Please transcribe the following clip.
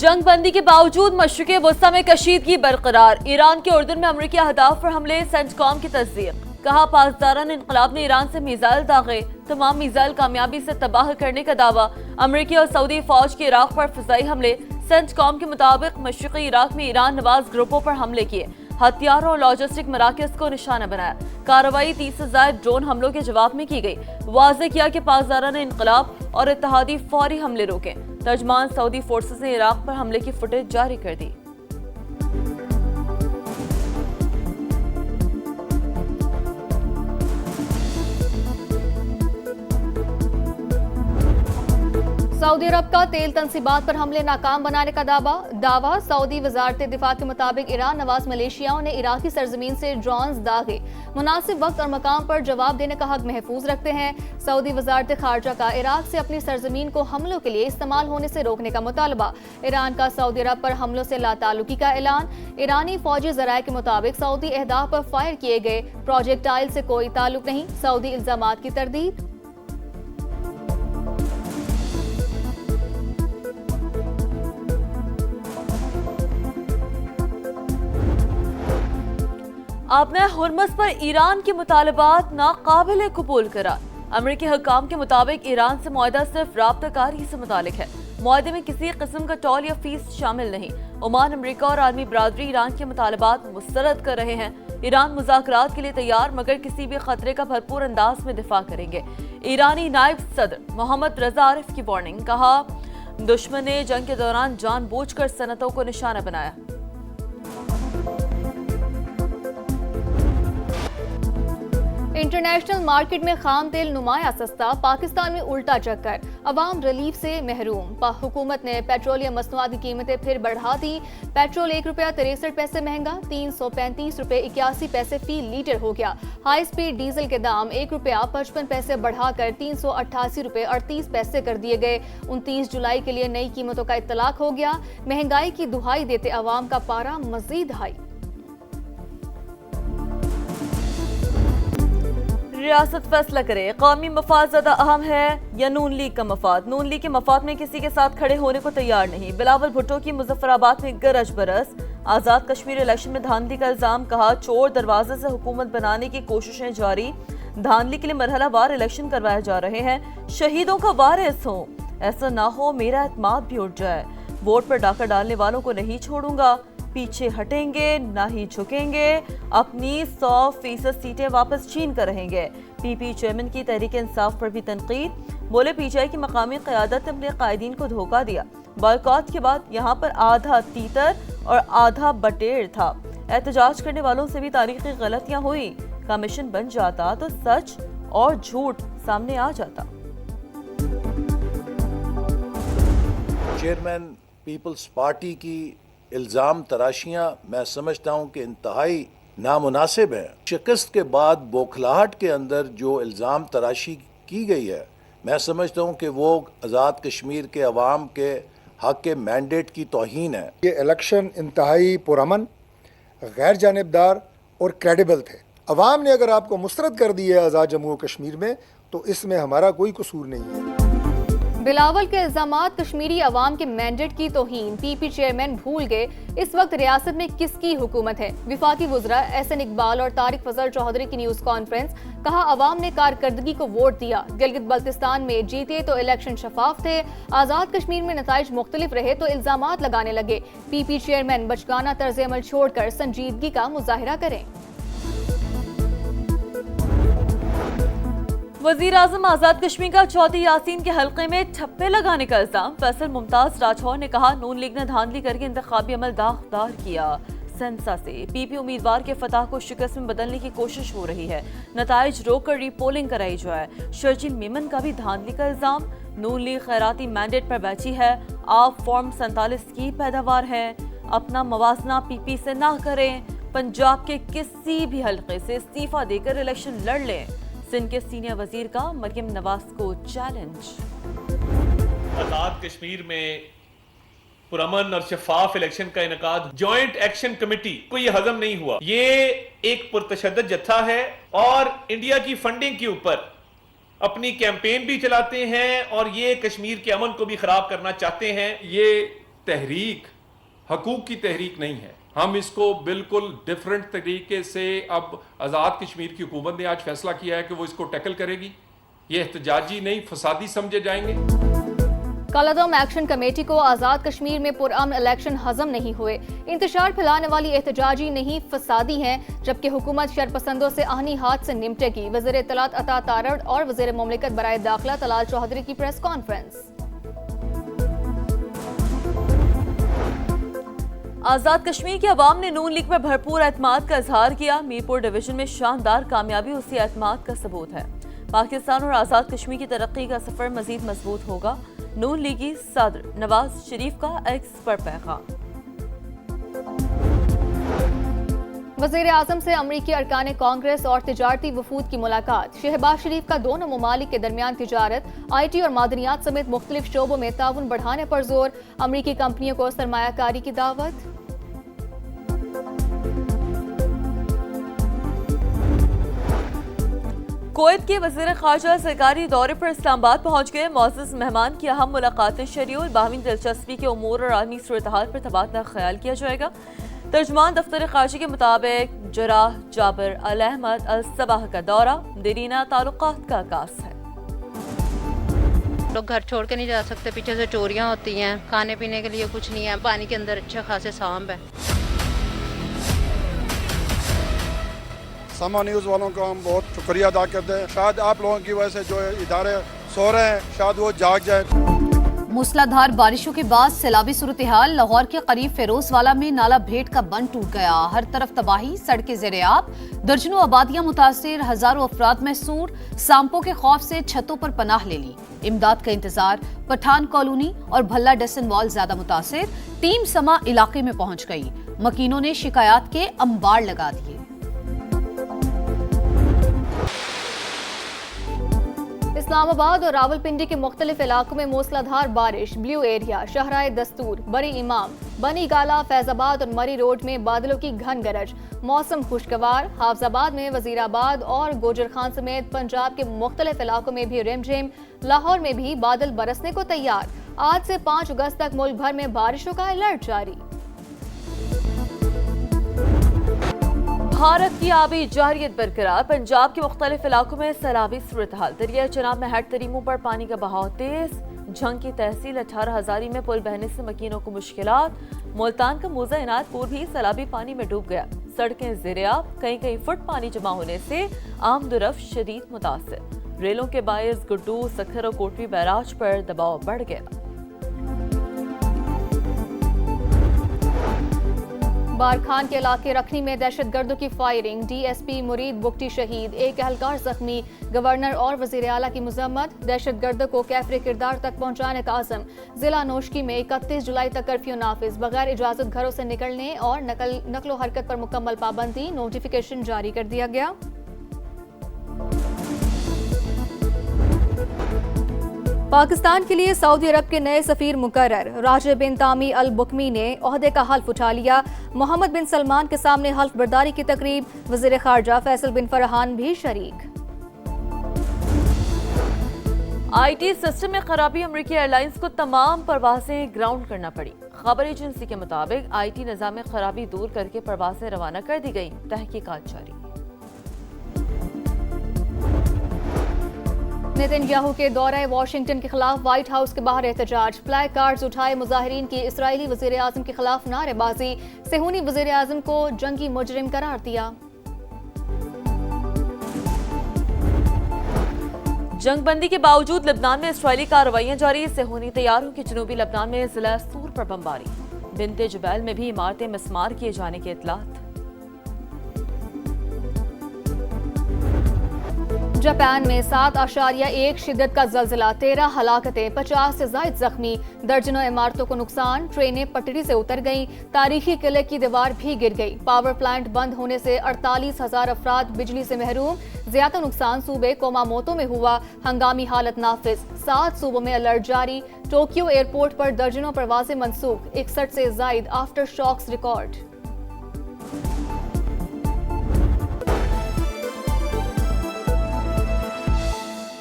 जंग बंदी के बावजूद मशरिक़े वस्ता में कशीदगी बरकरार। ईरान के उर्दन में अमरीकी अहदाफ पर हमले, सेंटकॉम की तस्दीक। कहा पासदारान इनकलाब ने ईरान से मिसाइल दागे, तमाम मिसाइल कामयाबी से तबाह करने का दावा। अमरीकी और सऊदी फौज के इराक पर फिजाई हमले। सेंटकॉम के मुताबिक मशरिक़ी इराक में ईरान नवाज ग्रुपों पर हमले किए, हथियारों और लॉजिस्टिक मराकज़ को निशाना बनाया। कार्रवाई 30 से ज़ायद ड्रोन हमलों के जवाब में की गई। वाज़ेह किया कि पासदारान इनकलाब और इत्तेहादी फौरी हमले रोके। तर्जमान सऊदी फोर्सेस ने इराक पर हमले की फुटेज जारी कर दी। सऊदी अरब का तेल तंसीबात पर हमले नाकाम बनाने का दावा। सऊदी वजारत दिफा के मुताबिक ईरान नवाज मलेशियाओं ने इराकी सरजमीन से ड्रोन्स दागे, मुनासिब वक्त और मकाम पर जवाब देने का हक महफूज रखते हैं। सऊदी वजारत खारजा का इराक से अपनी सरजमीन को हमलों के लिए इस्तेमाल होने से रोकने का मुतालबा। ईरान का सऊदी अरब पर हमलों से लाताल्लुकी का ऐलान। ईरानी फौजी ज़राए के मुताबिक सऊदी अहदाफ पर फायर किए गए प्रोजेक्टाइल से कोई ताल्लुक नहीं। सऊदी इल्जामात की तरदीद। आपने हुर्मुज़ पर ईरान के मुतालबात नाकाबिल कबूल करार। अमरीकी हुक्काम के मुताबिक ईरान से मुआहदा सिर्फ राब्ताकारी से मुतालिक है। मुआहदे में किसी किस्म का टोल या फीस शामिल नहीं। ओमान, अमरीका और आलमी बरादरी ईरान के मुतालबात मुस्तरद कर रहे हैं। ईरान मुज़ाकरात के लिए तैयार, मगर किसी भी खतरे का भरपूर अंदाज में दिफा करेंगे। ईरानी नायब सदर मोहम्मद रजा आरिफ की वार्निंग। कहा दुश्मन ने जंग के दौरान जानबूझकर सनतों को निशाना बनाया। इंटरनेशनल मार्केट में खाम तेल नुमाया सस्ता, पाकिस्तान में उल्टा चक्कर। अवाम रिलीफ से महरूम। हुकूमत ने पेट्रोलियम मसनूआत की कीमतें फिर बढ़ा दी। पेट्रोल ₹1.63 महंगा, 335 रुपये 81 पैसे फी लीटर हो गया। हाई स्पीड डीजल के दाम ₹1.55 बढ़ाकर 388 रुपये 38 पैसे कर दिए गए। 29 जुलाई के लिए नई कीमतों का इत्तलाक हो गया। महंगाई की दुहाई देते अवाम का पारा मजीद हाई। रियासत फैसला करे, कौमी मफाद ज्यादा अहम है या नून लीग का मफाद। नून लीग के मफाद में किसी के साथ खड़े होने को तैयार नहीं। बिलावल भुट्टो की मुजफ्फराबाद में गरज बरस। आजाद कश्मीर इलेक्शन में धांधली का इल्जाम। कहा चोर दरवाजे से हुकूमत बनाने की कोशिशें जारी। धांधली के लिए मरहलावार इलेक्शन करवाए जा रहे हैं। शहीदों का वारिस हो, ऐसा ना हो मेरा एतमाद भी उठ जाए। वोट पर डाका डालने वालों को नहीं छोड़ूंगा, पीछे हटेंगे ना ही झुकेंगे। अपनी 100% सीटें वापस छीन कर रहेंगे। पीपी चेयरमैन की तहरीक इंसाफ पर भी तनकीद। बोले पीटीआई की मकामी क़यादत ने अपने कायदीन को धोखा दिया। बॉयकॉट के बाद यहाँ पर आधा तीतर और आधा बटेर था। एहतजाज करने वालों से भी तारीखी गलतियाँ हुई। कमीशन बन जाता तो सच और झूठ सामने आ जाता। चेयरमैन पीपल्स पार्टी की इल्ज़ाम तराशियाँ मैं समझता हूँ कि इंतहाई नामुनासिब है। शिकस्त के बाद बौखलाहट के अंदर जो इल्ज़ाम तराशी की गई है, मैं समझता हूँ कि वो आज़ाद कश्मीर के अवाम के हक़ के मैंडेट की तौहीन है। ये इलेक्शन इंतहाई पुरअमन, गैर जानिबदार और क्रेडिबल थे। अवाम ने अगर आपको मुस्तरद कर दी है आज़ाद जम्मू कश्मीर में, तो इसमें हमारा कोई कसूर नहीं है। बिलावल के इल्जामात कश्मीरी अवाम के मैंडेट की तौहीन। पीपी चेयरमैन भूल गए इस वक्त रियासत में किसकी हुकूमत है। विफाकी वुज़रा एहसन इकबाल और तारिक फजल चौधरी की न्यूज़ कॉन्फ्रेंस। कहा अवाम ने कारकर्दगी को वोट दिया। गिलगित बल्तिस्तान में जीते तो इलेक्शन शफाफ थे, आज़ाद कश्मीर में नताइज मुख्तलिफ रहे तो इल्जामात लगाने लगे। पीपी चेयरमैन बचकाना तर्ज अमल छोड़कर संजीदगी का मुजाहिरा करें। वज़ीर आज़म आज़ाद कश्मीर का चौथी यासीन के हल्के में ठप्पे लगाने का इल्जाम। फैसल मुमताज राठौर ने कहा नून लीग ने धांधली करके इंतखाबी अमल दागदार किया। सेंसा से पीपी उम्मीदवार के फतह को शिकस्त में बदलने की कोशिश हो रही है। नताइज रोककर रीपोलिंग कराई जाए। शर्जिल मेमन का भी धांधली का इल्जाम। नून लीग खैराती मैंडेट पर बैठी है। आप फॉर्म 47 की पैदावार है। अपना मवाजना पीपी से ना करें। पंजाब के किसी भी हल्के से इस्तीफा देकर इलेक्शन लड़ लें। सिंध के सीनियर वजीर का मरियम नवाज को चैलेंज। आजाद कश्मीर में पुरअमन और शफाफ इलेक्शन का इनकाद जॉइंट एक्शन कमेटी को ये हजम नहीं हुआ। ये एक पुरतशद्दद जत्था है और इंडिया की फंडिंग के ऊपर अपनी कैंपेन भी चलाते हैं और ये कश्मीर के अमन को भी खराब करना चाहते हैं। ये तहरीक हकूक की तहरीक नहीं है। हम इसको बिल्कुल डिफरेंट तरीके से, अब आज़ाद कश्मीर की हुकूमत ने आज फैसला किया है कि वो इसको टैकल करेगी। ये एहतजाजी नहीं, फसादी समझे जाएंगे। कालादम एक्शन कमेटी को आज़ाद कश्मीर में पुरअमन इलेक्शन हजम नहीं हुए। इंतशार फैलाने वाली एहतजाजी नहीं, फसादी हैं, जबकि हुकूमत शरपसंदों से आहनी हाथ से निपटेगी। वज़ीर इत्तलात अता तारड़ और वज़ीर मुमलिकत बराए दाखिला तलाल चौधरी की प्रेस कॉन्फ्रेंस। आज़ाद कश्मीर के अवाम ने नून लीग पर भरपूर एतमाद का इजहार किया। मीरपुर डिवीजन में शानदार कामयाबी उसी एतमाद का सबूत है। पाकिस्तान और आज़ाद कश्मीर की तरक्की का सफर मजीद मजबूत होगा। नून लीगी सदर नवाज शरीफ का एक्स पर पैगाम। वज़ीर आज़म से अमरीकी अरकान कांग्रेस और तिजारती वफूद की मुलाकात। शहबाज शरीफ का दोनों ममालिक के दरमियान तिजारत, IT और मादनियात समेत मुख्तलिफ शोबों में ताउन बढ़ाने पर जोर। अमरीकी कंपनियों को सरमायाकारी की दावत। कुवैत के वज़ीर ख़ारजा सरकारी दौरे पर इस्लामाबाद पहुंच गए। मौजूद मेहमान की अहम मुलाकातें शेड्यूल, बाहमी दिलचस्पी के उमूर और आलमी सूरत-ए-हाल पर तबादला ख्याल किया जाएगा। तर्जुमान दफ्तर ख़ारजा के मुताबिक जराह जाबिर अल अहमद अल सबाह का दौरा देरीना ताल्लुकात का आगाज़ है। लोग घर छोड़ के नहीं जा सकते, पीछे से चोरियां होती हैं, खाने पीने के लिए कुछ नहीं है, पानी के अंदर अच्छे खासे सांप है। समा न्यूज़ वालों का हम बहुत शुक्रिया अदा करते हैं। शायद आप लोगों की वजह से जो इदारे सो रहे हैं, शायद वो जाग जाए। मूसलाधार बारिशों के बाद सैलाबी सूरत हाल। लाहौर के करीब फेरोजवाला में नाला भेट का बंद टूट गया। हर तरफ तबाही, सड़कें ज़ेर-ए-आब, दर्जनों आबादियां मुतासिर, हजारों अफराद महसूर। सांपों के खौफ से छतों पर पनाह ले ली। इमदाद का इंतजार। पठान कॉलोनी और भल्ला डसन वॉल ज्यादा मुतासिर। टीम समा इलाके में पहुंच गई। मकीनों ने शिकायत के अंबार लगा दिए। इस्लामाबाद और रावलपिंडी के मुख्तलिफ इलाकों में मूसलाधार बारिश। ब्लू एरिया, शहराए दस्तूर, बड़ी इमाम, बनी गाला, फैजाबाद और मरी रोड में बादलों की घन गरज। मौसम खुशगवार। हाफजाबाद में, वजीराबाद और गोजर खान समेत पंजाब के मुख्तलिफ इलाकों में भी रिमझिम। लाहौर में भी बादल बरसने को तैयार। आज से 5 अगस्त तक मुल्क भर में बारिशों का अलर्ट जारी। भारत की आबी जारियत बरकरार। पंजाब के मुख्तलिफ इलाकों में सैलाबी सूरत हाल। दरिया चनाब में हेड तरीमों पर पानी का बहाव तेज। झंग की तहसील 18 हजारी में पुल बहने से मकीनों को मुश्किलात। मुल्तान का मूजा इनायतपुर भी सैलाबी पानी में डूब गया। सड़कें ज़ेर-ए-आब, कहीं फुट पानी जमा होने से आम दुरफ शदीद मुतासिर। रेलों के बायस गुड्डू, सखर और कोटरी बैराज पर दबाव बढ़ गया। बारखान के इलाके रखनी में दहशतगर्दों की फायरिंग। DSP मुरीद बुगटी शहीद, एक एहलकार जख्मी। गवर्नर और वजीर आला की मजम्मत। दहशतगर्दों को कैफरे किरदार तक पहुंचाने का आज़म। जिला नोशकी में 31 जुलाई तक कर्फ्यू नाफिज। बगैर इजाजत घरों से निकलने और नकलो हरकत पर मुकम्मल पाबंदी। नोटिफिकेशन जारी कर दिया गया। पाकिस्तान के लिए सऊदी अरब के नए सफीर मुकर्रर। राजिब बिन तामी अल बुकमी ने ओहदे का हल्फ उठा लिया। मोहम्मद बिन सलमान के सामने हल्फ बर्दारी की तकरीब। वजीर खारजा फैसल बिन फरहान भी शरीक। IT सिस्टम में खराबी। अमेरिकी एयरलाइंस को तमाम परवाजें ग्राउंड करना पड़ी। खबर एजेंसी के मुताबिक IT निज़ाम में खराबी दूर करके परवाजें रवाना कर दी गई। तहकीकात जारी। नेतन्याहू के दौरे वाशिंगटन के खिलाफ व्हाइट हाउस के बाहर एहतजाज। प्लाई कार्ड्स उठाए मुजाहिरीन की। इसराइली वजीर आजम के खिलाफ नारेबाजी। सेहूनी वजीर आजम को जंगी मुजरिम करार दिया। जंगबंदी के बावजूद लेबनान में इसराइली कार्रवाइयां जारी। सेहूनी तैयारों की जनूबी लेबनान में जिला सूर पर बमबारी। बिनते जुबैल में भी इमारतें मिस्मार किए जाने की इतलात। जापान में 7.1 शिद्दत का जल्जला। 13 हलाकतें, 50 से ज्यादा जख्मी। दर्जनों इमारतों को नुकसान। ट्रेनें पटरी से उतर गईं। तारीखी किले की दीवार भी गिर गई। पावर प्लांट बंद होने से 48,000 अफराद बिजली से महरूम। ज्यादा नुकसान सूबे कोमामोतो में हुआ। हंगामी हालत नाफिज। 7 सूबों में अलर्ट जारी। टोक्यो एयरपोर्ट पर दर्जनों परवाजें मनसूख। 61 से ज्यादा आफ्टर शॉक्स रिकॉर्ड।